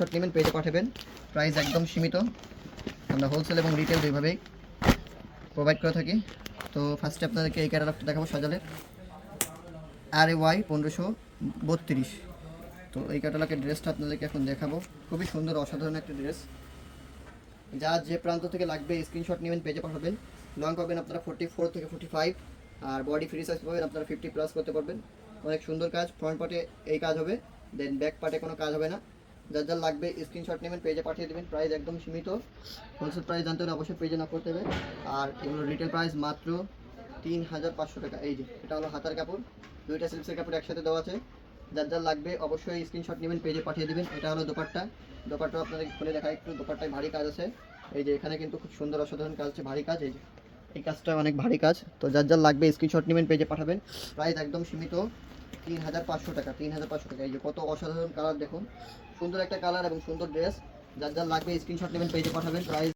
Short নেবেন পেজে পাঠাবেন, প্রাইস একদম সীমিত। আমরা হোলসেল এবং রিটেল দুইভাবেই প্রোভাইড করে থাকি। তো ফার্স্টে আপনাদেরকে এই ক্যাটালগটা দেখাবো সাজালের RAY 1532। তো এই ক্যাটালগের ড্রেসটা আপনাদেরকে এখন দেখাবো, খুবই সুন্দর অসাধারণ একটা ড্রেস। যা যে প্রান্ত থেকে লাগবে স্ক্রিনশট নেবেন পেজে পাঠাবেন। লং পাবেন আপনারা 44 থেকে 45, আর বডি ফ্রি সাইজ পাবেন আপনারা 50+ করতে পারবেন। অনেক সুন্দর কাজ, ফ্রন্ট পার্টে এই কাজ হবে, দেন ব্যাক পার্টে কোনো কাজ হবে না। যার যার লাগবে স্ক্রিনশট নেবেন পেজে পাঠিয়ে দেবেন, প্রাইস একদম সীমিত। হোলসেল প্রাইস জানতে হলে অবশ্যই পেজে না করতে হবে। আর এগুলো রিটেল প্রাইস মাত্র 3500 টাকা। এই যে এটা হলো হাতার কাপড়, দুইটা সিল্কের কাপড় একসাথে দেওয়া আছে। যার যার লাগবে অবশ্যই স্ক্রিনশট নেবেন পেজে পাঠিয়ে দেবেন। এটা হলো দোপাট্টা, দোপাট্টা আপনাদের খুলে দেখা একটু, দোপাট্টায় ভারী কাজ আছে। এই যে এখানে কিন্তু খুব সুন্দর অসাধারণ কাজ আছে, ভারী কাজ। এই যে এই কাজটা অনেক ভারী কাজ। তো যার যার লাগবে স্ক্রিনশট নেবেন পেজে পাঠাবেন, প্রাইস একদম সীমিত 3500 টাকা। 3500 টাকা। এই যে কত অসাধারণ কালার দেখুন, সুন্দর একটা কালার এবং সুন্দর ড্রেস। যার যার লাগবে স্ক্রিনশট নেবেন পেজে পাঠাবেন, প্রাইস